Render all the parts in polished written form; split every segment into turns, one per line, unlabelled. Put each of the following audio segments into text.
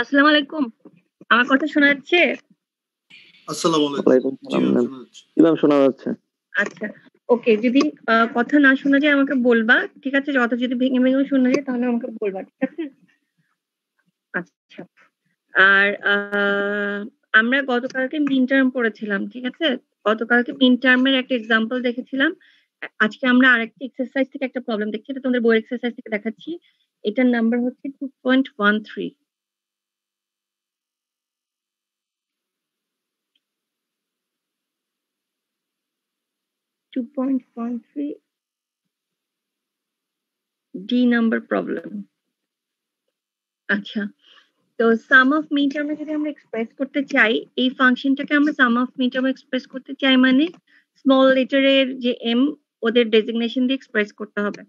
আসসালামু আলাইকুম, আমার কথা শোনা যাচ্ছে?
আসসালামু আলাইকুম। জি ম্যাম, শোনা যাচ্ছে।
জি ম্যাম, শোনা যাচ্ছে।
আচ্ছা, ওকে। যদি কথা না শোনা যায় আমাকে বলবা, ঠিক আছে? কথা যদি ভেঙে ভেঙে শোনা যায় তাহলে আমাকে বলবা, ঠিক আছে? আচ্ছা। আর আমরা গতকালকে মিন টার্ম পড়েছিলাম, ঠিক আছে? গতকালকে মিন টার্মের একটা এক্সাম্পল দেখেছিলাম। আজকে আমরা আরেকটা এক্সারসাইজ থেকে একটা প্রবলেম দেখছি, এটা তোমাদের বইয়ের এক্সারসাইজ থেকে দেখাচ্ছি। এটার নাম্বার হচ্ছে 2.13। D number problem. আচ্ছা, তো সাম অফ মিন টার্মে যদি আমরা এক্সপ্রেস করতে চাই, এই ফাংশনটাকে আমরা সাম অফ মিন টার্মে এক্সপ্রেস করতে চাই মানে স্মল লেটারের যে এম ওদের ডেজিগনেশন দিয়ে এক্সপ্রেস করতে হবে।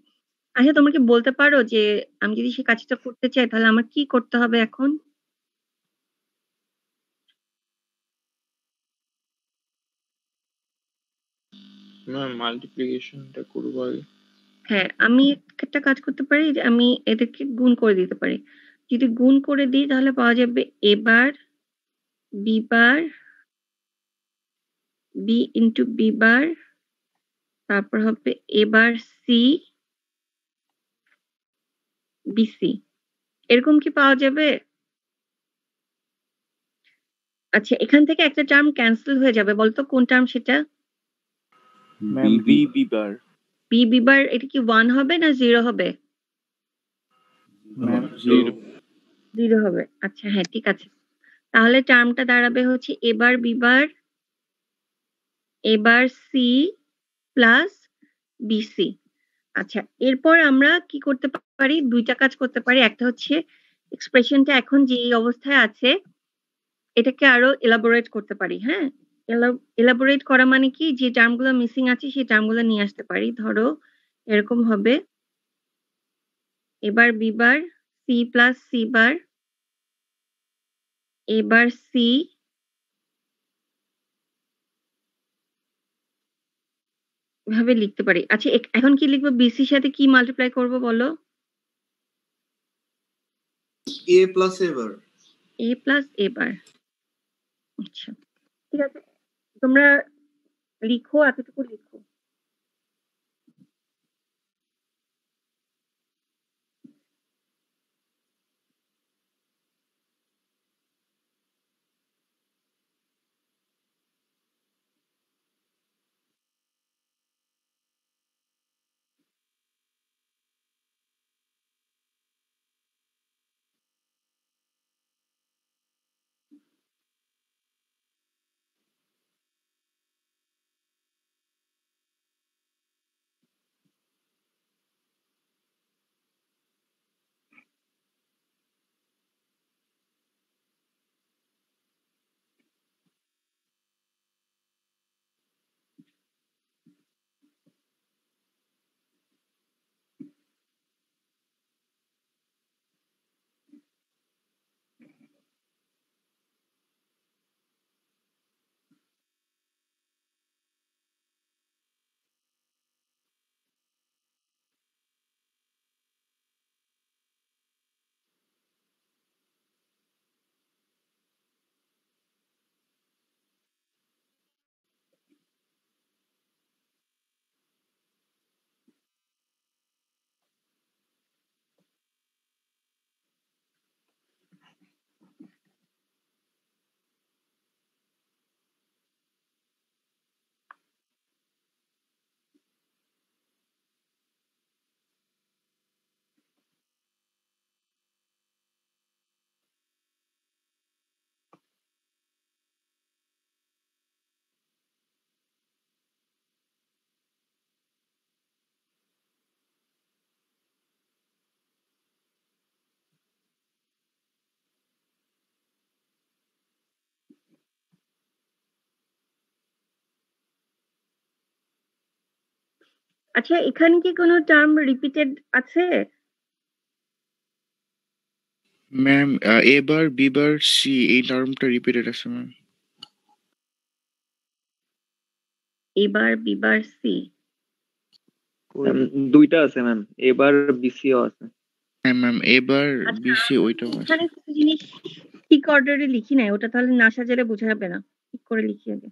আচ্ছা, তোমরা কি বলতে পারো যে আমি যদি সেই কাজটা করতে চাই তাহলে আমার কি করতে হবে এখন?
ম্যাম মাল্টিপ্লিকেশনটা করব আগে।
হ্যাঁ, আমি একটা কাজ করতে পারি যে আমি এদেরকে গুণ করে দিতে পারি। যদি গুণ করে দিই তাহলে পাওয়া যাবে a bar b bar b into b বার, তারপর হবে a বার c bc। এরকম কি পাওয়া যাবে? আচ্ছা, এখান থেকে একটা টার্ম ক্যান্সেল হয়ে যাবে, বলতো কোন টার্ম সেটা?
Ma'am b b bar.
b b bar এটা কি 1 হবে না 0 হবে?
ম্যাম 0
0 হবে। আচ্ছা, হ্যাঁ, ঠিক আছে। তাহলে টার্মটা দাঁড়াবে হচ্ছে a bar b bar a bar c plus bc। আচ্ছা, এরপর আমরা কি করতে পারি? দুইটা কাজ করতে পারি। একটা হচ্ছে এক্সপ্রেশনটা এখন যে অবস্থায় আছে এটাকে আরো এলাবোরেট করতে পারি। হ্যাঁ, এলাবোরেট করা মানে কি, যে টার্মগুলো মিসিং আছে সেই টার্মগুলো নিয়ে আসতে পারি। ধরো এরকম হবে এবার b bar c plus c bar এবার সি ভাবে লিখতে পারি। আচ্ছা, এখন কি লিখবো? বিসির সাথে কি মাল্টিপ্লাই করব বলো?
a plus a bar.
A plus A bar. আচ্ছা, ঠিক আছে, তোমরা লিখো, এতটুকু লিখো। আচ্ছা, এখানে কি কোনো টার্ম রিপিটেড আছে?
ম্যাম এ বার বি বার সি এই টার্মটা রিপিটেড আছে ম্যাম।
এবার বি বার সি
দুইটা আছে ম্যাম, এবার বিসিও আছে।
হ্যাঁ ম্যাম, এবার
আচ্ছা,
বিসি ওইটাও আছে।
এখানে কিছু জিনিস ঠিক অর্ডারে লিখি নাই, ওটা তাহলে না সাজালে বোঝা যাবে না। ঠিক করে লিখি আগে।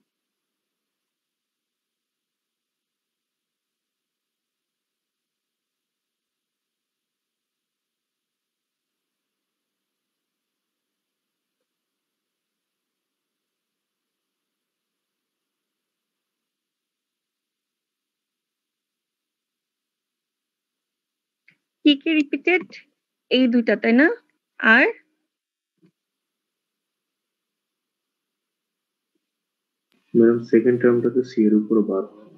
কি কি রিপিটেড? এই দুইটা তাই না? আর
ম্যাডাম সেকেন্ড টার্মটাতে সি এর উপর বার হয়।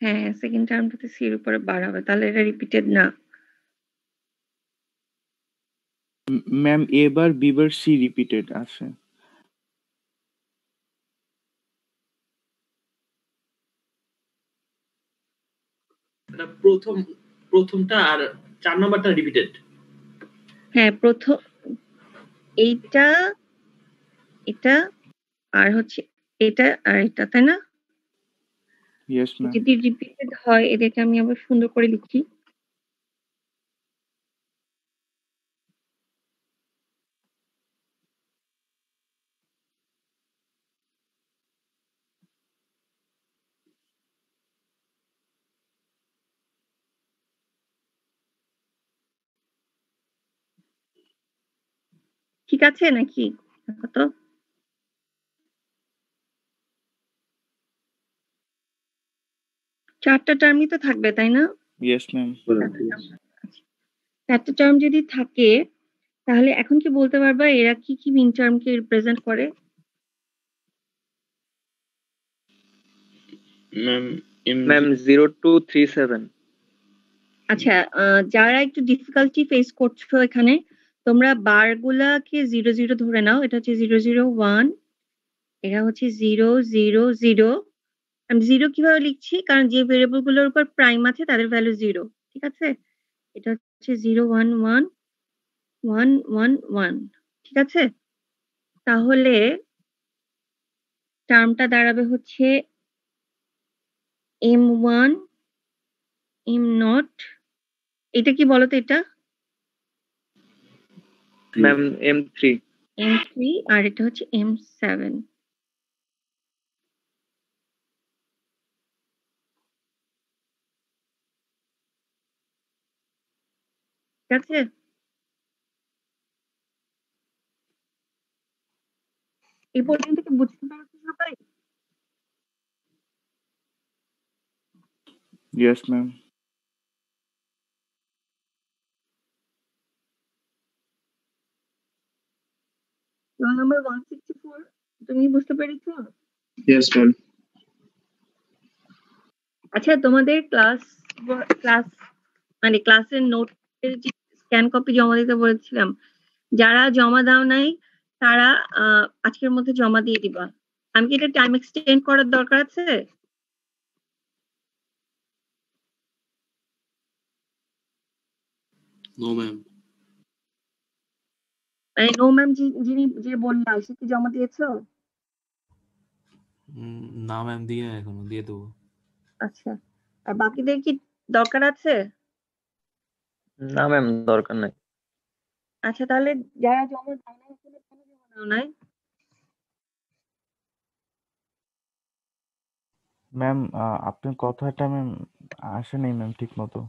হ্যাঁ, সেকেন্ড টার্মটাতে সি এর উপরে বার হবে, তাহলে এটা রিপিটেড না।
ম্যাম এবার বিবার সি রিপিটেড আছে।
এটা প্রথমটা আর 4 নাম্বারটা রিপিটেড।
হ্যাঁ, প্রথম এইটা, এটা আর হচ্ছে এটা আর এটা তাই না?
Yes ma'am.
যদি রিপিটেড হয় এটাকে আমি আবার সুন্দর করে লিখি। ঠিক আছে নাকি? দেখো তো। চারটা টার্মই তো থাকবে তাই না?
Yes ma'am.
চারটা টার্ম যদি থাকে তাহলে এখন কি বলতে পারবা এরা কি কি মিন টার্মকে রিপ্রেজেন্ট করে?
ম্যাম 0237।
আচ্ছা, যারা একটু ডিফিকাল্টি ফেস করছো এখানে, তোমরা বার গুলাকে 00 ধরে নাও। এটা হচ্ছে 001, এটা হচ্ছে 000। আমি 0 কিভাবে লিখছি? কারণ যে ভেরিয়েবল গুলোর উপর প্রাইম আছে তাদের ভ্যালু 0। ঠিক আছে? এটা হচ্ছে 011111। ঠিক আছে? তাহলে টার্মটা দাঁড়াবে হচ্ছে M1 M0। এটা কি বলতো এটা?
Ma'am M3।
M3 আর এটা হচ্ছে M7। ঠিক আছে? এই পর্যন্ত কি বুঝতে পারছো সবাই?
Yes ma'am.
রোল নাম্বার 164 তুমি বুঝতে পেরেছো?
Yes ma'am.
আচ্ছা, তোমাদের ক্লাস মানে ক্লাসের নোটের যে স্ক্যান কপি জমা দিতে বলেছিলাম, যারা জমা দাও নাই তারা আজকের মধ্যে জমা দিয়ে দিবা। আমি কি এটা টাইম এক্সটেন্ড করার দরকার আছে?
No ma'am.
মানে নো ম্যাম যিনি যে বললা সে কি জমা দিয়েছো?
না ম্যাম, দিয়ে এখনো দিয়ে দেবো।
আচ্ছা, আর বাকিদের কি দরকার আছে?
না ম্যাম, দরকার নাই।
আচ্ছা, তাহলে যারা জমা দাও নাই আসলে কেন জমা দাও নাই?
ম্যাম আপনার কথাটা ম্যাম আসে নাই ম্যাম ঠিক মতো।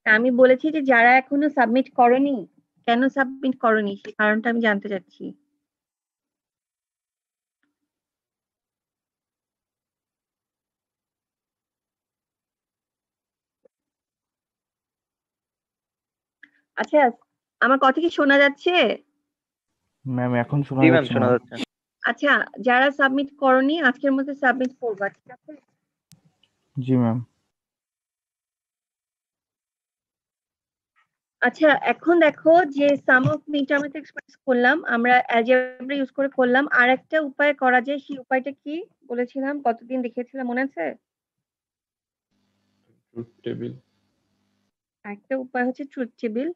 আমি বলেছি যে যারা এখনো সাবমিট করনি, কেন সাবমিট করনি সেই কারণটা আমি জানতে চাচ্ছি। আচ্ছা, আমার কথা কি শোনা যাচ্ছে?
ম্যাম এখন শোনা
জি ম্যাম,
যাচ্ছে
শোনা
ম্যাম।
যাচ্ছে।
আচ্ছা, যারা সাবমিট করনি আজকের মধ্যে সাবমিট করবা, ঠিক আছে?
জি ম্যাম।
আচ্ছা, এখন দেখো যে সাম অফ মিন টার্ম এক্সপ্রেস করলাম আমরা, অ্যালজেব্রা ইউজ করে করলাম। আর একটা উপায় করা যায়, সেই উপায়টা কি বলেছিলাম, কতদিন দেখিয়েছিলাম মনে আছে?
Truth table.
একটা উপায় হচ্ছে ট্রুথ টেবিল।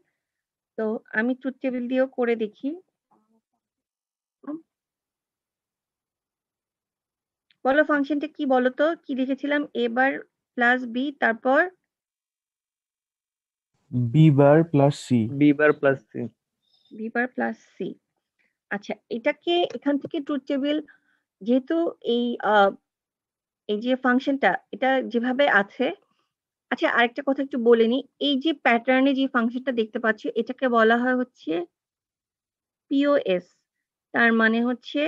তো আমি ট্রুথ টেবিল দিয়েও করে দেখি। বলো ফাংশনটা কি বলো তো, কি লিখেছিলাম? এ বার প্লাস বি, তারপর
b bar plus c.
B bar plus c.
B bar plus c. আচ্ছা, এটাকে এখান থেকে ট্রুথ টেবিল, যেহেতু এই এই যে ফাংশনটা এটা যেভাবে আছে। আচ্ছা, আরেকটা কথা একটু বলে নিই, এই যে প্যাটার্নে যে ফাংশনটা দেখতে পাচ্ছি এটাকে বলা হয় হচ্ছে পিওএস। তার মানে হচ্ছে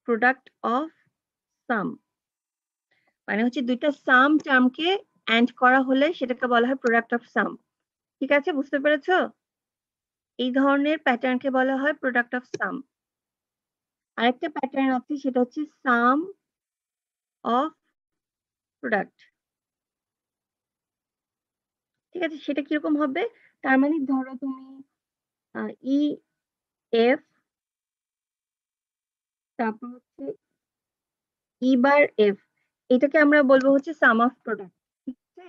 প্রোডাক্ট অফ সাম। মানে হচ্ছে দুইটা সাম টার্মকে অ্যান্ড করা হলে সেটাকে বলা হয় প্রোডাক্ট অফ সাম। ঠিক আছে, বুঝতে পেরেছো? এই ধরনের প্যাটার্নকে বলা হয় প্রোডাক্ট অফ সাম। আরেকটা প্যাটার্ন আছে, সেটা হচ্ছে সাম অফ প্রোডাক্ট। ঠিক আছে, সেটা কিরকম হবে? তার মানে ধরো তুমি ই এফ, তারপর হচ্ছে ই বার এফ, এটাকে আমরা বলবো হচ্ছে সাম অফ প্রোডাক্ট। ঠিক আছে,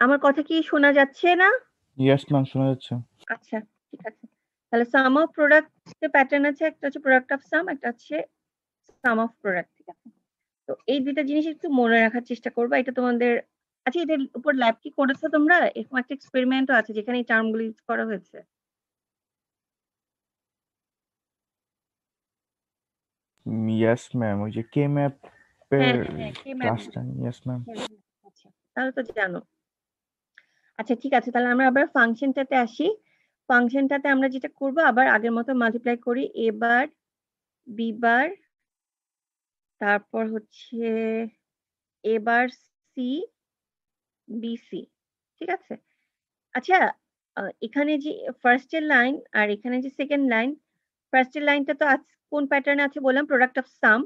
আমার কথা কি শোনা যাচ্ছে না?
ইয়েস ম্যাম, শোনা যাচ্ছে।
আচ্ছা, ঠিক আছে। তাহলে সাম অফ প্রোডাক্ট প্যাটার্ন আছে, একটা হচ্ছে প্রোডাক্ট অফ সাম, একটা হচ্ছে সাম অফ প্রোডাক্ট। ঠিক আছে, তো এই দুইটা জিনিস একটু মনে রাখার চেষ্টা করবা। এটা তোমাদের, আচ্ছা এটার উপর ল্যাব কি করেছো তোমরা? এরকম একটা এক্সপেরিমেন্টও আছে যেখানে এই টার্মগুলো ইউজ করা হয়েছে।
ইয়েস ম্যাম, ওই যে কে ম্যাপ
হ্যাঁ
এর
হ্যাঁ, কে ম্যাপ।
ক্লাসটা। Yes ma'am.
আচ্ছা, তাহলে তো জানো। আচ্ছা ঠিক আছে, তাহলে আমরা আবার ফাংশনটাতে আসি। ফাংশনটাতে আমরা যেটা করব, আবার আগের মতো মাল্টিপ্লাই করি। এ বার, বি বার, তারপর হচ্ছে এ বার সি, বিসি। ঠিক আছে। আচ্ছা, এখানে যে ফার্স্ট এর লাইন আর এখানে যে সেকেন্ড লাইন, ফার্স্ট এর লাইনটা তো কোন প্যাটার্নে আছে বললাম? Product of some.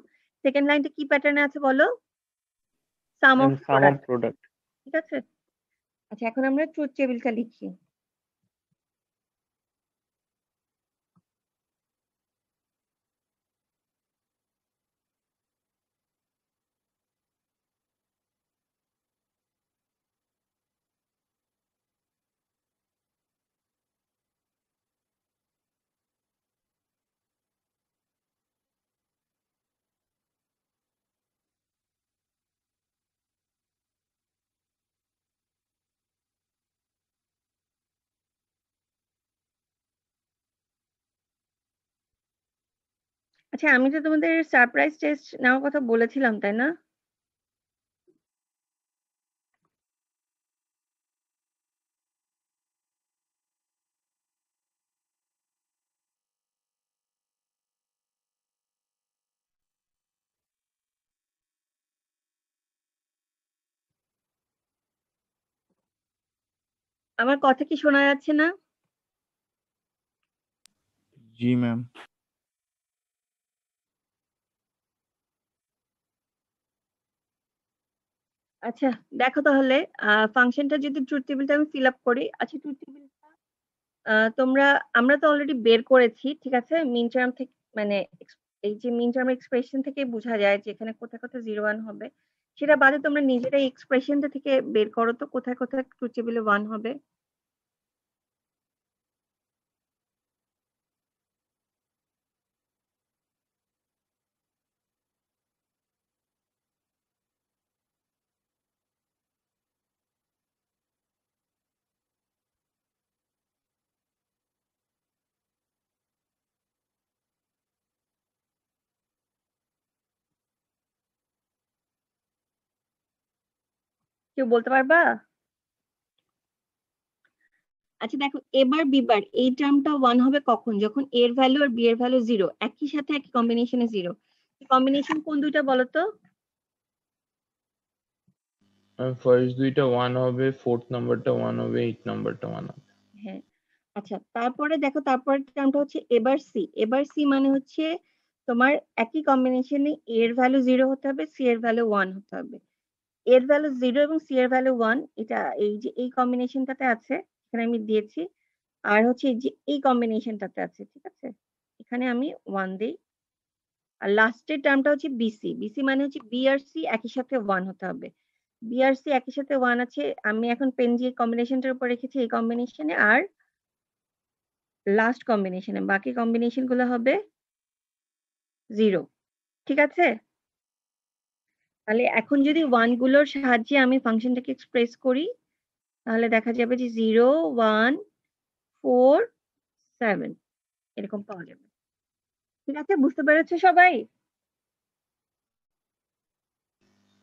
সেকেন্ড লাইনটা কি প্যাটার্নে আছে বলো? Sum of
sum of
product.
Product.
ঠিক আছে। আচ্ছা, এখন আমরা ট্রুথ টেবিলটা লিখি। আচ্ছা, আমি তো তোমাদের সারপ্রাইজ টেস্ট নেওয়ার কথা বলেছিলাম, তাই না? আমার কথা কি শোনা যাচ্ছে না?
জি ম্যাম।
আচ্ছা, দেখো তাহলে ফাংশনটা যদি ট্রুথ টেবিলটা আমি ফিল আপ করি। আচ্ছা, ট্রুথ টেবিলটা তোমরা, আমরা তো অলরেডি বের করেছি। ঠিক আছে, মিন টার্ম থেকে, মানে এই যে মিন টার্ম এক্সপ্রেশন থেকে বোঝা যায় যে এখানে কোথায় কোথায় 0 1 হবে। সেটা বাদে তোমরা নিজেরাই এক্সপ্রেশনটা থেকে বের করো তো কোথায় কোথায় ট্রুথ টেবিলে 1 হবে। কেউ বলতে পারবা? আচ্ছা দেখো, এবার বিবার এই টার্মটা 1 হবে কখন? যখন এ এর ভ্যালু আর বি এর ভ্যালু 0, একই সাথে একই কম্বিনেশনে 0। কম্বিনেশন কোন দুইটা বলো তো?
ফার্স্ট দুইটা 1 হবে, ফোর্থ নাম্বারটা 1 হবে, 8 নাম্বারটা 1 হবে।
হ্যাঁ। আচ্ছা, তারপরে দেখো, তারপরের টার্মটা হচ্ছে এবার সি। এবার সি মানে হচ্ছে তোমার একই কম্বিনেশনে এ এর ভ্যালু 0 হতে হবে, সি এর ভ্যালু 1 হতে হবে। এর ভ্যালু 0 এবং সি এর ভ্যালু 1, এটা এই যে এই কম্বিনেশনটাতে আছে, এখানে আমি দিয়েছি। আর হচ্ছে এই যে এই কম্বিনেশনটাতে আছে। ঠিক আছে, এখানে আমি 1 দেই। আর লাস্টের টার্মটা হচ্ছে বিসি। বিসি মানে হচ্ছে বি আর সি একই সাথে 1 হতে হবে। বি আর সি একই সাথে 1 আছে, আমি এখন পেন দিয়ে কম্বিনেশনটার উপর রেখেছি এই কম্বিনেশনে আর লাস্ট কম্বিনেশনে। বাকি কম্বিনেশন গুলো হবে 0 ঠিক আছে? তাহলে এখন যদি 1 গুলোর সাহায্যে আমি ফাংশনটাকে এক্সপ্রেস করি তাহলে দেখা যাবে যে 0 1 4 7 এরকম পাওয়া যাবে। ঠিক আছে? বুঝতে পেরেছো সবাই?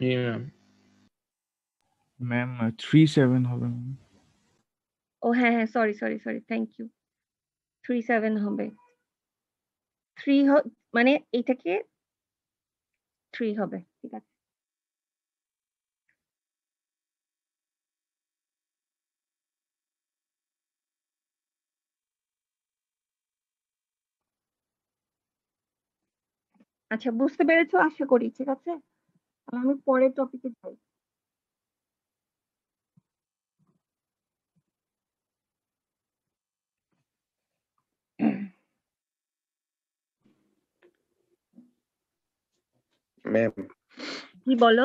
জি ম্যাম।
ম্যাম 3 7 হবে ম্যাম।
ও হ্যাঁ, হ্যাঁ, sorry, sorry, sorry. Thank you. 3 7 হবে। 3 মানে এটাকে 3 হবে। ঠিক আছে। আচ্ছা বুঝতে পেরেছো আশা করি। ঠিক আছে? তাহলে আমি পরের টপিকে যাই।
ম্যাম
কি বলো?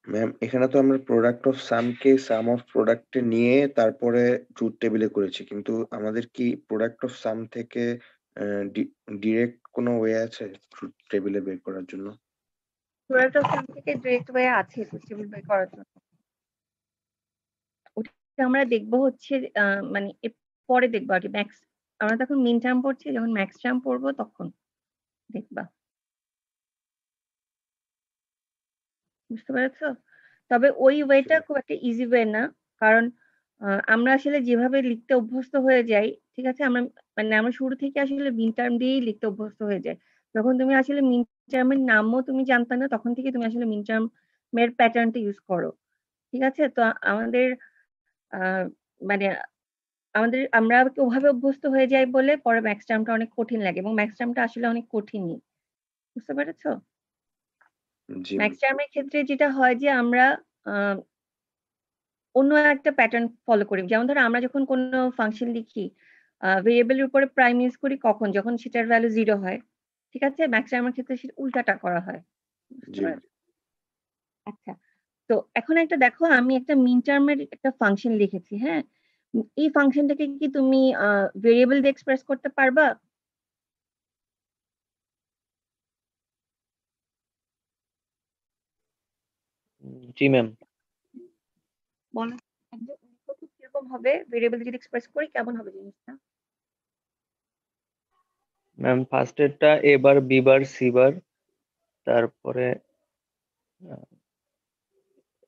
ম্যাম এখানে তো আমরা প্রোডাক্ট অফ সামকে সাম অফ প্রোডাক্টে নিয়ে তারপরে ট্রুথ টেবিলে করেছি, কিন্তু আমাদের কি প্রোডাক্ট অফ সাম থেকে ডিরেক্ট কোনো ওয়ে আছে ট্রুথ টেবিলে বের করার জন্য?
প্রোডাক্ট অফ সাম থেকে ডিরেক্ট ওয়ে আছে টেবিল বের করার জন্য। ওটা আমরা দেখবো হচ্ছে মানে পরে দেখবো আর কি। ম্যাক্স আমরা তখন মিন টার্ম পড়ছি, যখন ম্যাক্স টার্ম পড়বো তখন দেখবা। বুঝতে পেরেছো? তবে ওই ওয়েটা খুব একটা ইজি ওয়ে না, কারণ আমরা আসলে যেভাবে লিখতে অভ্যস্ত হয়ে যাই, ঠিক আছে, আমরা মানে আমরা শুরু থেকে আসলে মিন টার্ম দিয়েই লিখতে অভ্যস্ত হয়ে যাই। যখন তুমি আসলে মিন টার্মের নামও তুমি জানতে না, তখন থেকে তুমি আসলে মিন টার্মের প্যাটার্নটা ইউজ করো। ঠিক আছে? তো আমাদের আহ মানে আমরা ওভাবে অভ্যস্ত হয়ে যাই বলে পরে ম্যাক্স টার্মটা অনেক কঠিন লাগে, এবং ম্যাক্স টার্মটা আসলে অনেক কঠিনই। বুঝতে পেরেছো?
জি
ম্যাক্স টার্মের ক্ষেত্রে যেটা হয় যে আমরা আহ, অন্য একটা প্যাটার্ন ফলো করি। যেমন ধরো আমরা যখন কোনো ফাংশন লিখি, ভেরিয়েবলের উপরে প্রাইম ইউজ করি কখন, যখন সেটার ভ্যালু 0 হয়। ঠিক আছে? ম্যাক্স টার্মের ক্ষেত্রে সেটা উল্টাটা করা হয়। বুঝতে
জি
পেরেছো? আচ্ছা, তো এখন একটা দেখো, আমি একটা মিন টার্মের একটা ফাংশন লিখেছি। হ্যাঁ, এই ফাংশনটাকে কি তুমি ভেরিয়েবল দিয়ে এক্সপ্রেস করতে পারবা?
জি ম্যাম।
বলো একদম লিখো তো কিরকম হবে, ভেরিয়েবল যদি এক্সপ্রেস করি কেমন হবে জিনিসটা?
ম্যাম ফার্স্ট এরটা A bar B bar C bar, তারপরে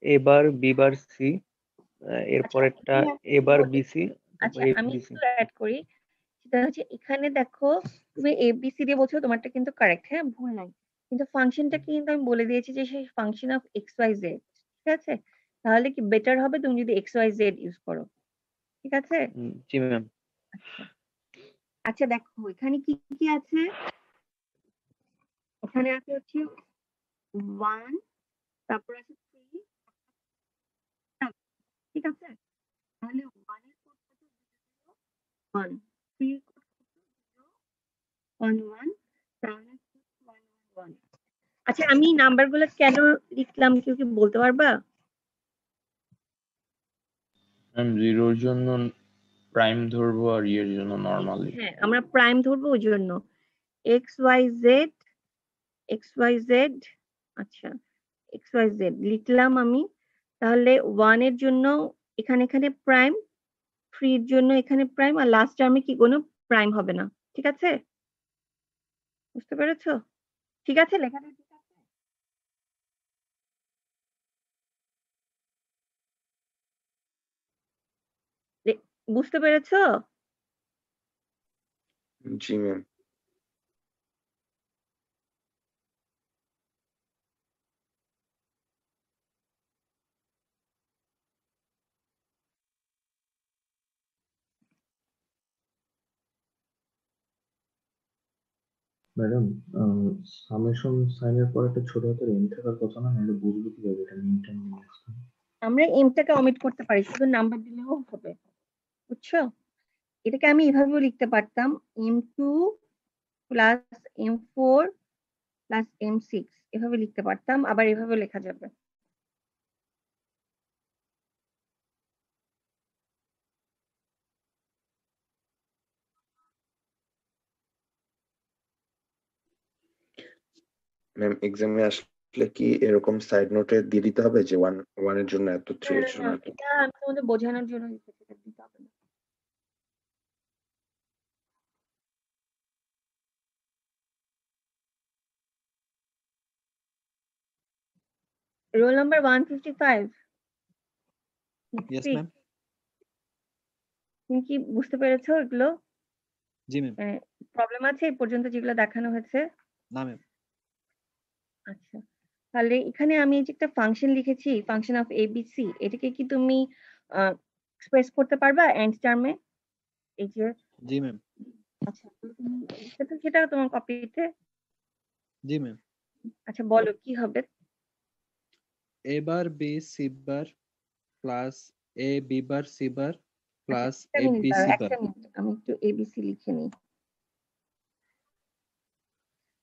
A bar B bar C,
আচ্ছা
এরপরেরটা
এখানে
এ
আমি
বার
বলি,
বি সি, তারপর
আচ্ছা
এ
আমি
বি সি।
একটু অ্যাড করি। সেটা হচ্ছে এখানে দেখো, তুমি এবিসি দিয়ে বলছো, তোমারটা কিন্তু কারেক্ট, হ্যাঁ, ভুল নাই। কিন্তু ফাংশনটা কিন্তু আমি বলে দিয়েছি যে সেই function of x y z. ঠিক আছে? তাহলে কি বেটার হবে তুমি যদি এক্স ওয়াই জেড ইউজ করো। ঠিক আছে?
জি ম্যাম।
আচ্ছা, আচ্ছা দেখো এখানে কি কি আছে। এখানে আছে হচ্ছে 1, তারপর আছে 3। ঠিক আছে? তাহলে 1 এর কোড কত? 1। 3 এর কোড কত? 1 1। তাহলে 1 1। আচ্ছা আমি নাম্বারগুলো কেন লিখলাম কেউ কি বলতে পারবা?
ম্যাম 0 জন্য প্রাইম ধরবো আর এর জন্য নরমাল।
হ্যাঁ, আমরা প্রাইম ধরবো ওই জন্য x y z, x y z. আচ্ছা, এক্স ওয়াই জেড লিখলাম আমি। তাহলে 1 এর জন্য এখানে এখানে প্রাইম, 3 এর জন্য এখানে প্রাইম, আর লাস্ট টার্মে কি কোনো প্রাইম হবে না। ঠিক আছে? বুঝতে পেরেছো? ঠিক আছে লেখাটা ঠিক আছে? বুঝতে পেরেছো?
জি ম্যাম।
ম্যাডাম, সামেশন সাইনের পর একটা ছোট হাতের এম থাকার কথা না, নাহলে বুঝবো কিভাবে এটা মিন টার্ম নিয়ে আসতে?
আমরা এমটাকে অমিট করতে পারি, শুধু নাম্বার দিলেও হবে। বুঝছো? এটাকে আমি এভাবেও লিখতে পারতাম, M2 plus M4 plus M6 এভাবে লিখতে পারতাম, আবার এভাবে লেখা যাবে।
ম্যাম এক্সামে আসলে কি এরকম সাইড নোটে দিয়ে দিতে হবে যে 1 এর জন্য এত, 3 এর জন্য এত?
এটা আমি তোমাদের বোঝানোর জন্য লিখেছি, এটা দিতে হবে না। Roll number 155।
Yes ma'am.
তুমি কি বুঝতে পেরেছো এগুলো?
জি ম্যাম।
প্রবলেম আছে এই পর্যন্ত যেগুলো দেখানো হয়েছে?
না ম্যাম।
আচ্ছা, তাহলে এখানে আমি যে একটা ফাংশন লিখেছি, ফাংশন অফ এবিসি, এটাকে কি তুমি এক্সপ্রেস করতে পারবা এন্ড টার্মে? এই যে
জি ম্যাম।
আচ্ছা, তুমি সেটা তোমার কপিতে।
জি ম্যাম।
আচ্ছা বলো কি হবে?
A bar B C bar plus A B bar C bar plus A B C bar.
একটা মিনিট, আমি একটু এবিসি লিখে নিই।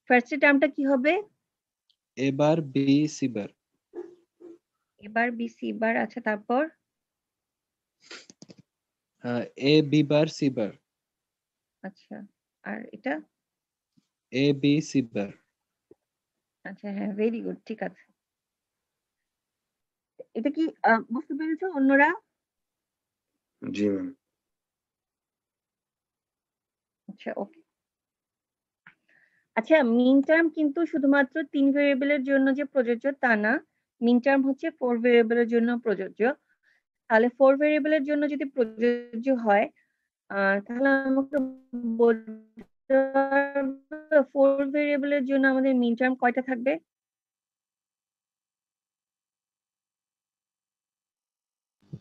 ফার্স্ট টার্মটা কি হবে?
A bar B C bar.
এবার বি সি বার। আচ্ছা তারপর?
এ বি বার সি বার।
আচ্ছা, আর এটা?
এ বি সি বার।
আচ্ছা হ্যাঁ, ভেরি গুড, ঠিক আছে। এটা কি বুঝতে পেরেছো অন্যরা?
জি ম্যাম।
আচ্ছা ওকে। আচ্ছা, মিন টার্ম কিন্তু শুধুমাত্র 3 ভেরিয়েবলের জন্য যে প্রযোজ্য তা না, মিন টার্ম হচ্ছে 4 ভেরিয়েবলের জন্য প্রযোজ্য। তাহলে 4 ভেরিয়েবলের জন্য যদি প্রযোজ্য হয়, তাহলে আমাকে বলতে পারবে 4 ভেরিয়েবলের জন্য আমাদের মিন টার্ম কয়টা থাকবে?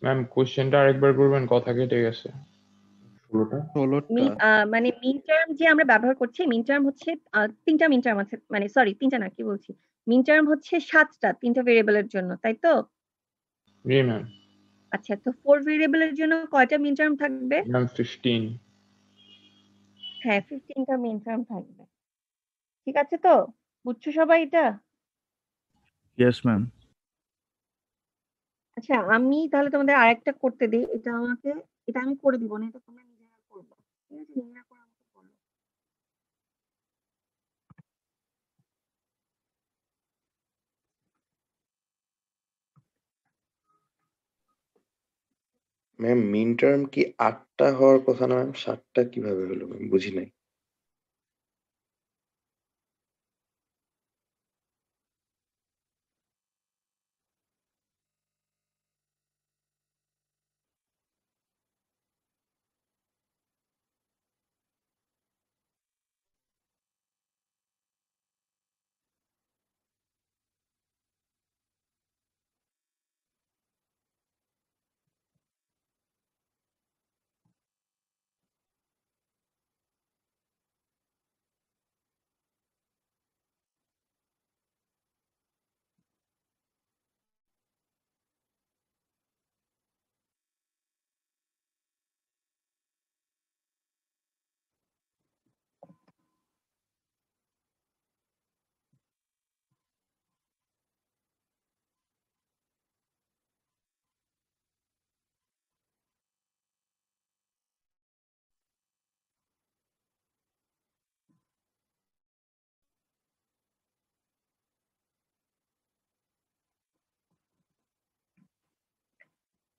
ম্যাম কোশ্চেনটা আরেকবার করবেন, কথা কেটে গেছে।
16টা।
16টা।
মানে মিন টার্ম যে আমরা ব্যবহার করছি, মিন টার্ম হচ্ছে 3টা মিন টার্ম আছে, মানে সরি 3টা না, কি বলছি, মিন টার্ম হচ্ছে 7টা, 3টা ভেরিয়েবলের জন্য, তাই তো?
জি ম্যাম।
আচ্ছা, তো 4 ভেরিয়েবলের জন্য কয়টা মিন টার্ম থাকবে?
ম্যাম 15।
হ্যাঁ, 15টা মিন টার্ম থাকবে। ঠিক আছে তো? বুঝছো সবাই এটা?
Yes ma'am.
আচ্ছা, আমি তাহলে তোমাদের আরেকটা করতে দিই। এটা আমি করে দিব না, এটা তোমরা নিজেরা করবে। ঠিক আছে, নিজেরা করে আমাকে বলো।
ম্যাম মিন টার্ম কি 8টা হওয়ার কথা না ম্যাম? 7টা কিভাবে হলো ম্যাম? বুঝি নাই।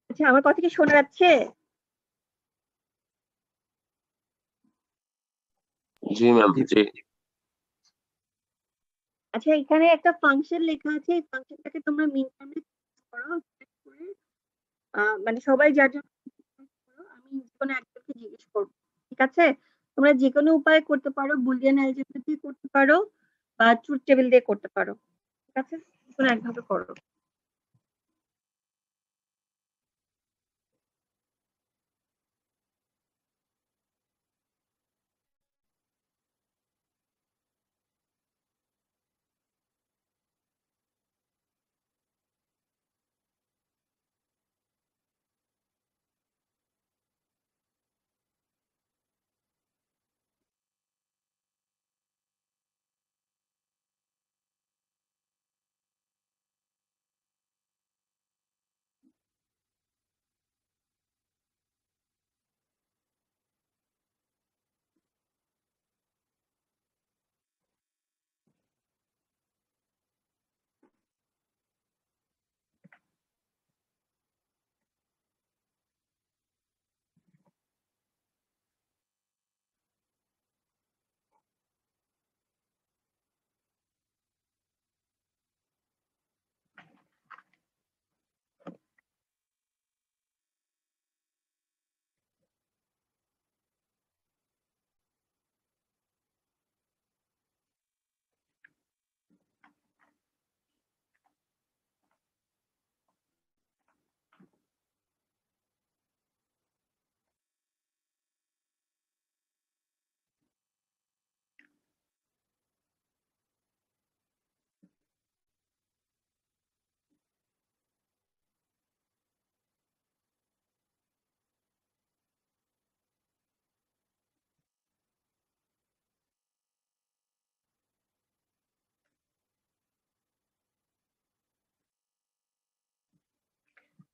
আচ্ছা, আমার কথা কি শোনা যাচ্ছে?
জি ম্যাম। জি।
আচ্ছা, এখানে একটা ফাংশন লেখা আছে, এই ফাংশনটাকে তোমরা মিন টার্মে করো, করে মানে সবাই যার জন্য করো, আমি যেকোনো একজনকে জিজ্ঞেস করবো। ঠিক আছে? তোমরা যেকোনো উপায়ে করতে পারো, বুলিয়ান অ্যালজেব্রা দিয়ে করতে পারো বা ট্রুথ টেবিল দিয়ে করতে পারো। ঠিক আছে, যেকোনো একভাবে করো।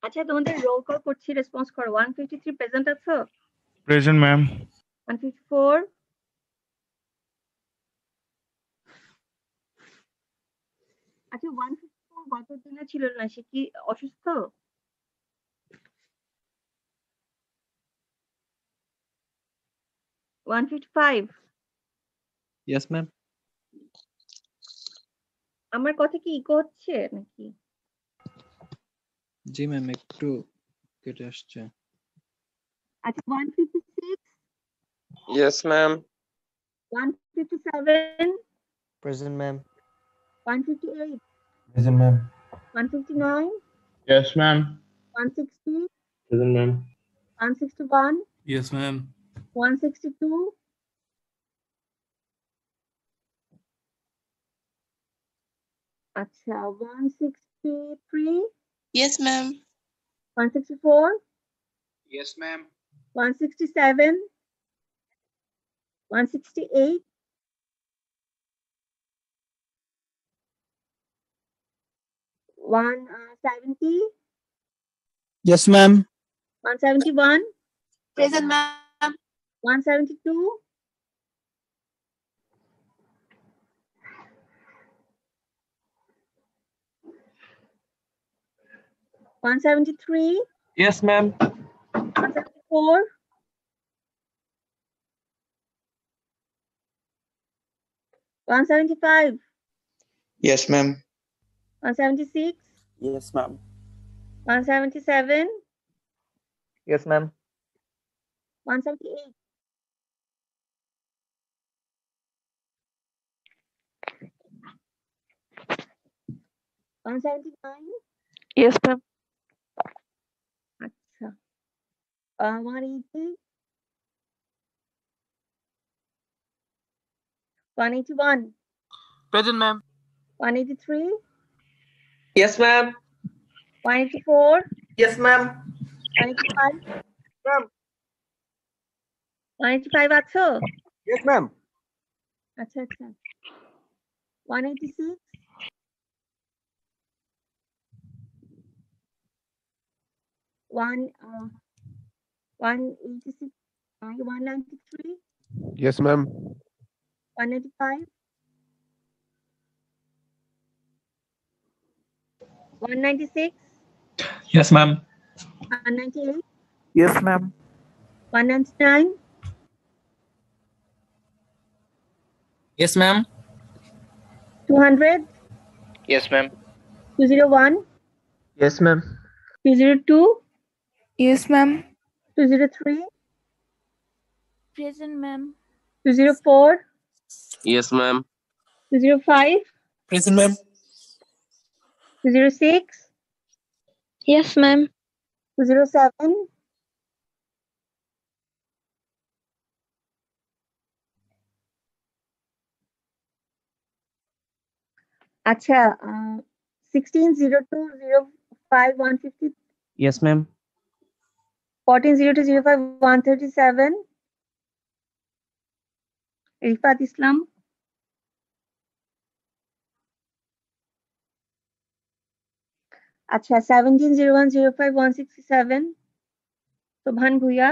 আচ্ছা তোমাদের রোল কল করছি, রেসপন্স করো। 153 প্রেজেন্ট আছো?
Present, ma'am.
154, আচ্ছা 154 গত দিনে ছিল না, সে কি অসুস্থ? 155,
Yes, ma'am.
আমার কথা কি ইকো হচ্ছে নাকি?
জি ম্যাম, একটু কেটে আসছে।
আচ্ছা 156,
Yes, ma'am.
157,
Present, ma'am.
158,
Present, ma'am.
159,
Yes, ma'am.
160,
Present, ma'am.
161,
Yes, ma'am.
162, আচ্ছা 163,
Yes, ma'am.
164,
Yes, ma'am.
167, 168, 170,
Yes, ma'am.
171,
Present, ma'am.
172, 173,
Yes, ma'am.
174, 175,
Yes, ma'am.
176,
Yes, ma'am.
177,
Yes, ma'am.
178, 179,
Yes, ma'am.
আচ্ছা 180, 181,
Present, ma'am.
183,
Yes, ma'am.
184,
Yes, ma'am.
185,
Ma'am.
185 আছো?
Yes, ma'am.
আচ্ছা আচ্ছা 186, 186, 193,
Yes, ma'am.
195, 196,
Yes, ma'am.
198,
Yes, ma'am.
199,
Yes, ma'am.
200,
Yes, ma'am.
201,
Yes, ma'am.
202,
Yes, ma'am.
203,
Present, ma'am.
204,
Yes, ma'am.
205,
Present, ma'am.
206,
Yes, ma'am.
207, আচ্ছা 160205 150,
Yes, ma'am.
140205 137, Rifat ইসলাম, আচ্ছা 170105 167, সোভান Bhuiyan,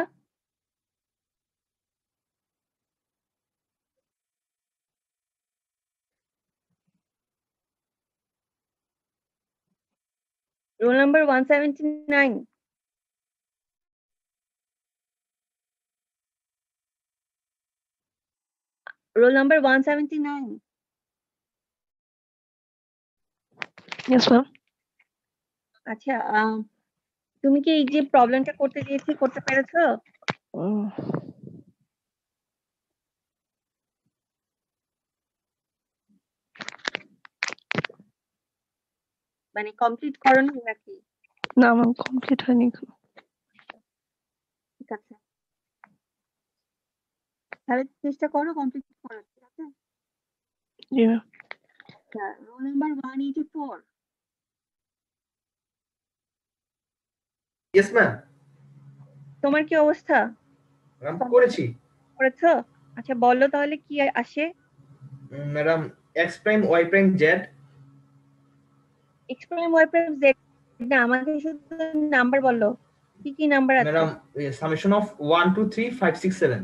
roll number 179, roll number 179,
Yes, ma'am.
আচ্ছা তুমি কি এই যে প্রবলেমটা করতে দিয়েছি করতে পেরেছো? মানে কমপ্লিট করোনি নাকি?
না, ম্যাম, কমপ্লিট হয়নি।
ঠিক আছে, তাহলে চেষ্টা করো কমপ্লিট করার, ঠিক আছে?
জি ma'am.
Roll number 184,
Yes, ma'am.
তোমার কি অবস্থা?
ম্যাম, করেছি।
করেছো? আচ্ছা বলো তাহলে কি আসে?
Madam, x prime y prime z
x prime y prime z না, আমাকে শুধু নাম্বার বলো, কি কি নাম্বার আছে?
ম্যাডাম সামেশন অফ 1 2 3 5 6 7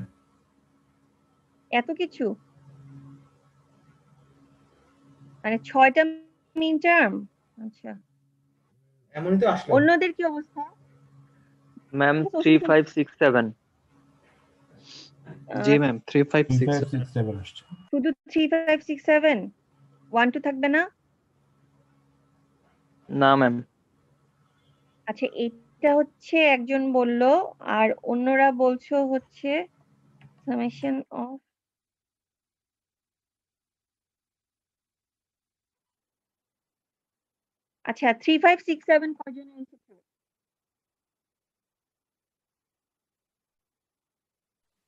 এত কিছু, মানে 6টা মিন টার্ম। আচ্ছা,
এমনই তো আসলো।
অন্যদের কি অবস্থা?
ম্যাম 3 5 6 7
জি ম্যাম 3 5 6
7 আসছে।
শুধু 3 5 6 7 1 2 থাকবে না?
না ম্যাম।
আচ্ছা, এটা হচ্ছে একজন বললো, আর অন্যরা বলছো হচ্ছে সামেশন অফ আচ্ছা 3 5 6 7 কয়জন এসেছে?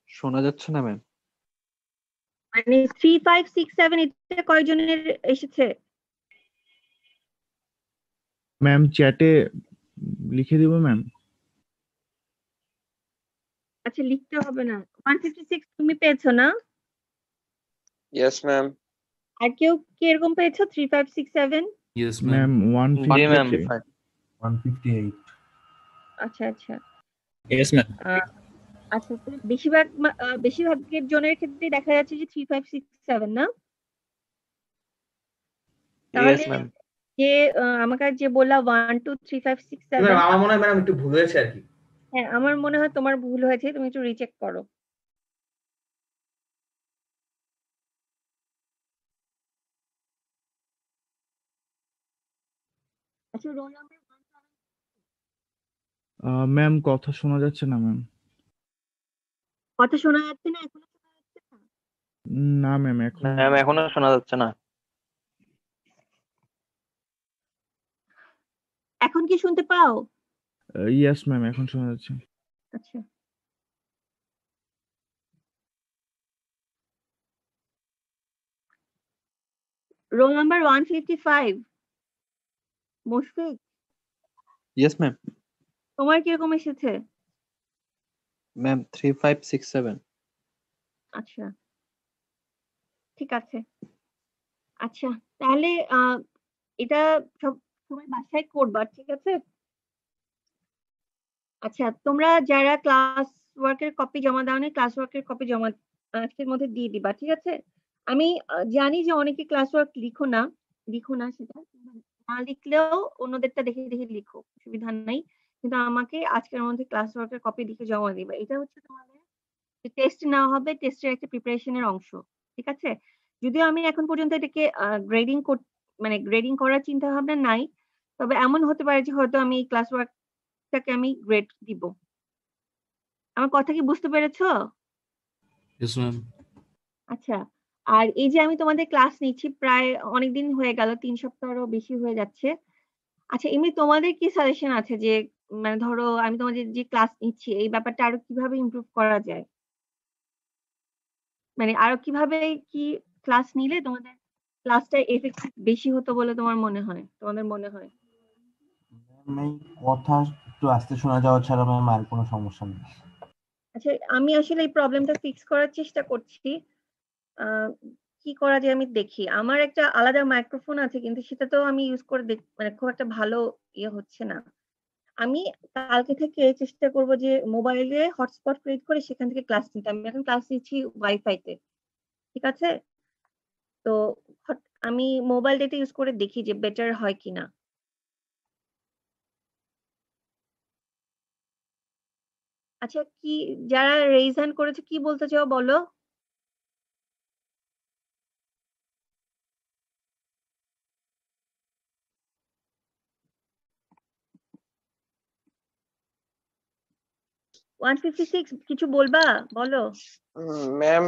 শোনা যাচ্ছে না ম্যাম।
মানে 3 5 6 7 এটা কয়জনের এসেছে?
ম্যাম চ্যাটে লিখে দিব ম্যাম।
আচ্ছা, লিখতে হবে না। 156 তুমি পেয়েছো না?
Yes, ma'am.
আর কেউ কি এরকম পেয়েছো 3 5 6 7?
Yes,
ma'am
ma'am.
158
158.
আচ্ছা আচ্ছা
Yes, ma'am.
আচ্ছা, তো বেশিরভাগের জনের ক্ষেত্রে দেখা যাচ্ছে যে 3 5 6 7 না? তাহলে
ম্যাম।
যে আমাকে যে বললা 1 2 3 5 6 7
আমার মনে হয় ম্যাডাম একটু ভুল হয়েছে আর কি।
হ্যাঁ, আমার মনে হয় তোমার ভুল হয়েছে, তুমি একটু রিচেক করো। আচ্ছা, রোল নাম্বার
ম্যাম কথা শোনা যাচ্ছে না ম্যাম।
কথা শোনা যাচ্ছে না এখনো? শোনা যাচ্ছে না?
না ম্যাম এখন
ম্যাম এখনো শোনা যাচ্ছে না।
এখন কি শুনতে পাও?
ইয়েস ম্যাম এখন শোনা যাচ্ছে।
আচ্ছা, roll number 155 Mushfiq,
yes ma'am.
তোমার কিরকম এসেছে?
ম্যাম 3 5 6 7।
আচ্ছা, ঠিক আছে। আচ্ছা, তাহলে এটা সব সময় বাসায় করবা, ঠিক আছে? আচ্ছা, তোমরা যারা ক্লাস ওয়ার্কের কপি জমা দাওনি, ক্লাস ওয়ার্কের কপি জমা আজকের মধ্যে দিয়ে দিবা, ঠিক আছে? আমি জানি যে অনেকে ক্লাস ওয়ার্ক লিখো না সেটা না লিখলেও অন্যদেরটা দেখে দেখে লিখো, অসুবিধা নাই, কিন্তু আমাকে আজকের মধ্যে ক্লাস ওয়ার্কের কপি লিখে জমা দিবা। এটা হচ্ছে তোমাদের টেস্ট নেওয়া হবে, টেস্টের একটা প্রিপারেশনের অংশ, ঠিক আছে? যদিও আমি এখন পর্যন্ত এটাকে গ্রেডিং করার চিন্তা ভাবনা নাই, তবে এমন হতে পারে যে হয়তো আমি এই ক্লাস ওয়ার্কটাকে আমি গ্রেড দিব। আমার কথা কি বুঝতে পেরেছো?
Yes, ma'am.
আচ্ছা, আর এই যে আমি তোমাদের ক্লাস নিচ্ছি প্রায় অনেকদিন হয়ে গেল, 3 সপ্তাহেরও বেশি হয়ে যাচ্ছে। আচ্ছা, এমনি তোমাদের কি সাজেশন আছে যে মানে ধরো আমি তোমাদের যে ক্লাস নিচ্ছি এই ব্যাপারটা আরো কিভাবে ইমপ্রুভ করা যায়? মানে আরো কিভাবে কি ক্লাস নিলে তোমাদের ক্লাসটা এফেক্টিভ বেশি হতো বলে তোমাদের মনে হয়?
ম্যাম কথা একটু আস্তে শোনা যাওয়া ছাড়া ম্যাম আর কোনো সমস্যা নেই।
আচ্ছা, আমি আসলে এই প্রবলেমটা ফিক্স করার চেষ্টা করছি। কি করা যায় আমি দেখি। আমার একটা আলাদা মাইক্রোফোন আছে, কিন্তু সেটা তো আমি ইউজ করে মানে খুব একটা ভালো ইয়ে হচ্ছে না। আমি কালকে থেকে চেষ্টা করব যে মোবাইলে হটস্পট ক্রিয়েট করে সেখান থেকে ক্লাস নিতে। আমি এখন ক্লাস নিচ্ছি ওয়াইফাইতে, ঠিক আছে? তো আমি মোবাইল ডেটা ইউজ করে দেখি যে বেটার হয় কিনা। আচ্ছা, কি যারা রেইজ হ্যান্ড করেছে কি বলতে চাও বলো? ওয়ান 156 কিছু বলবা, বলো।
ম্যাম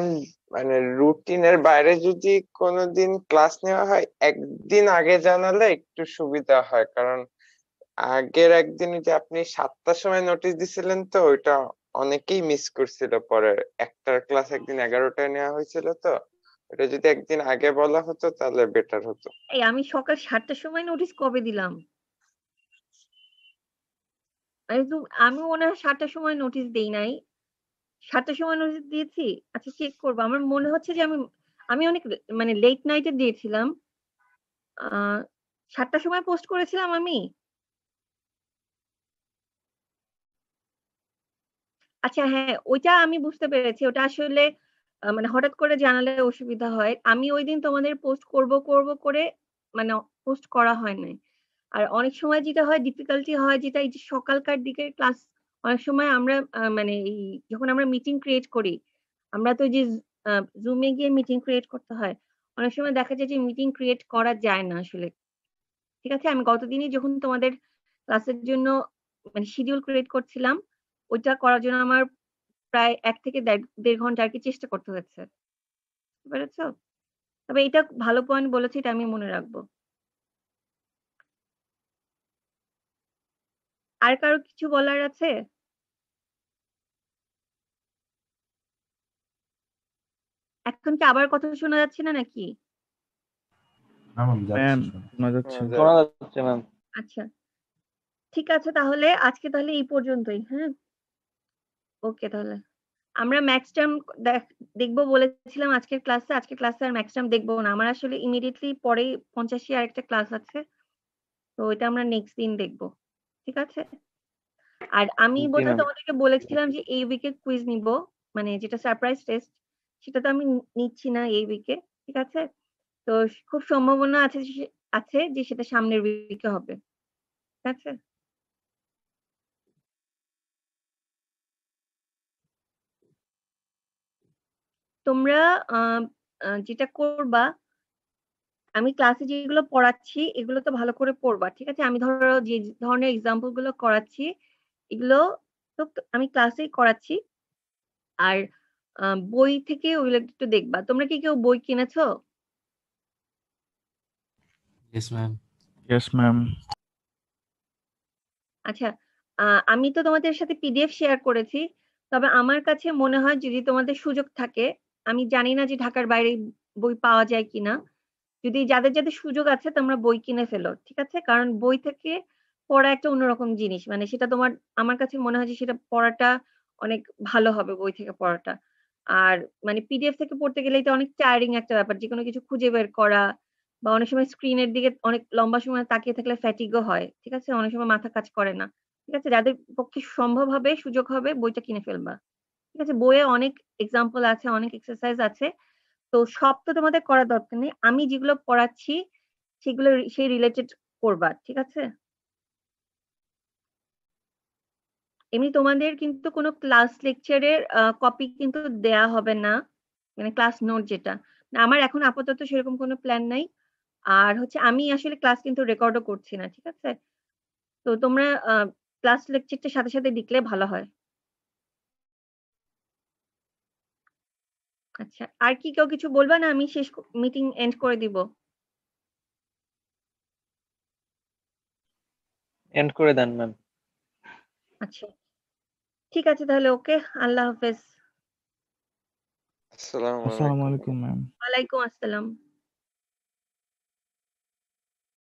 মানে রুটিনের বাইরে যদি কোনোদিন ক্লাস নেওয়া হয় একদিন আগে জানালে একটু সুবিধা হয়, কারণ আগের একদিন যে আপনি 7টার সময় নোটিশ দিছিলেন তো ওইটা অনেকেই মিস করছিল। পরে একটার ক্লাস একদিন 11টায় নেওয়া হয়েছিল, তো এটা যদি একদিন আগে বলা হতো তাহলে বেটার হতো।
এই আমি সকাল 7টার সময় নোটিশ কবে দিলাম? আমি মনে হয় 7টার সময় নোটিশ দেই নাই। 7টার সময় নোটিশ দিয়েছি? আচ্ছা, চেক করবো। আমার মনে হচ্ছে যে আমি অনেক মানে লেট নাইটে দিয়েছিলাম। 7টার সময় পোস্ট করেছিলাম আমি। আচ্ছা হ্যাঁ, ওইটা আমি বুঝতে পেরেছি। ওটা আসলে মানে হঠাৎ করে জানালে অসুবিধা হয়। আমি ঐদিন তোমাদের পোস্ট করব করে মানে পোস্ট করা হয় নাই। আর অনেক সময় যেটা হয় ডিফিকাল্টি হয় যেটা এই যে সকালকার দিকের ক্লাস অনেক সময় আমরা মানে এই যখন আমরা মিটিং ক্রিয়েট করি, আমরা তো যে Zoom এ গিয়ে মিটিং ক্রিয়েট করতে হয়। অনেক সময় দেখা যায় যে মিটিং ক্রিয়েট করা যায় না আসলে। ঠিক আছে? আমি গতদিনই যখন তোমাদের ক্লাসের জন্য মানে শিডিউল ক্রিয়েট করছিলাম, ওইটা করার জন্য আমার প্রায় ১ থেকে ১.৫ ঘন্টা আরকি চেষ্টা করতে হয়েছে। বুঝতে পেরেছ? তবে এটা ভালো পয়েন্ট বলেছো, এটা আমি মনে রাখবো। আর কারো কিছু বলার আছে? এখন কি আবার কথা শোনা যাচ্ছে না নাকি?
না ম্যাম
ম্যাম
যাচ্ছে শোনা।
শোনা যাচ্ছে।
শোনা যাচ্ছে ম্যাম।
আচ্ছা। ঠিক আছে তাহলে আজকে তাহলে এই পর্যন্তই, হ্যাঁ? ওকে তাহলে। আমরা ম্যাক্স টার্ম দেখবো বলেছিলাম আজকের ক্লাসে। আজকের ক্লাসে আর ম্যাক্স টার্ম দেখবো না। আমার আসলে ইমিডিয়েটলি পরেই ৮৫ আরেকটা ক্লাস আছে। তো ওইটা আমরা নেক্সট দিন দেখবো। ঠিক আছে? আর আমি
জি
বোধহয়
ম্যাম।
তোমাদেরকে বলেছিলাম যে এই উইকে কুইজ নিব, মানে যেটা সারপ্রাইজ টেস্ট, সেটা তো আমি নিচ্ছি না এই উইকে। ঠিক আছে? তো খুব সম্ভাবনা আছে যে সেটা সামনের উইকে হবে। ঠিক আছে? তোমরা যেটা করবা, আমি ক্লাসে যেগুলো পড়াচ্ছি এগুলো তো ভালো করে পড়বা। ঠিক আছে? আমি ধরো যে ধরনের এক্সাম্পল গুলো করাচ্ছি এগুলো তো আমি ক্লাসেই করাচ্ছি। আর বই থেকে ওগুলো একটু দেখবা। তোমরা কি কেউ বই কিনেছো?
Yes, ma'am.
Yes ma'am.
আচ্ছা, আমি তো তোমাদের সাথে পিডিএফ শেয়ার করেছি। তবে আমার কাছে মনে হয় যদি তোমাদের সুযোগ থাকে, আমি জানি না যে ঢাকার বাইরে বই পাওয়া যায় কিনা। যদি যাদের সুযোগ আছে তোমরা বই কিনে ফেলো। ঠিক আছে? কারণ বই থেকে পড়া একটা অন্যরকম জিনিস। মানে সেটা আমার কাছে মনে হয় যে সেটা পড়াটা অনেক ভালো হবে বই থেকে পড়াটা। আর মানে পিডিএফ থেকে পড়তে গেলে এটা অনেক টায়ারিং একটা ব্যাপার। যেকোনো কিছু খুঁজে বের করা বা অনেক সময় স্ক্রিনের দিকে অনেক লম্বা সময় তাকিয়ে থাকলে ফ্যাটিগও হয়। ঠিক আছে? অনেক সময় মাথা কাজ করে না। ঠিক আছে? যাদের পক্ষে সম্ভব হবে, সুযোগ হবে বইটা কিনে ফেলবা। ঠিক আছে? বইয়ে অনেক এক্সাম্পল আছে, অনেক এক্সারসাইজ আছে। তো সব তো তোমাদের করার দরকার নেই। আমি যেগুলো পড়াচ্ছি সেগুলো সেই রিলেটেড করবা। ঠিক আছে? এমনি তোমাদের কিন্তু কোনো ক্লাস লেকচারের কপি কিন্তু দেয়া হবে না। মানে ক্লাস নোট যেটা। আমার এখন আপাতত সেরকম কোনো প্ল্যান নাই। আর হচ্ছে আমি আসলে ক্লাস কিন্তু রেকর্ডও করছি না। ঠিক আছে? তো তোমরা ক্লাস লেকচারটা সাথে দেখলে ভালো হয়। আচ্ছা, আর কি কেউ কিছু বলবা না? আমি মিটিং এন্ড করে দিব।
এন্ড করে দেন ম্যাম।
আচ্ছা, ঠিক আছে তাহলে ওকে। আল্লাহ হাফেজ।
আসসালামু
আসসালামু
আলাইকুম।
আলাইকুম ম্যাম।
ওয়ালাইকুম আসসালাম।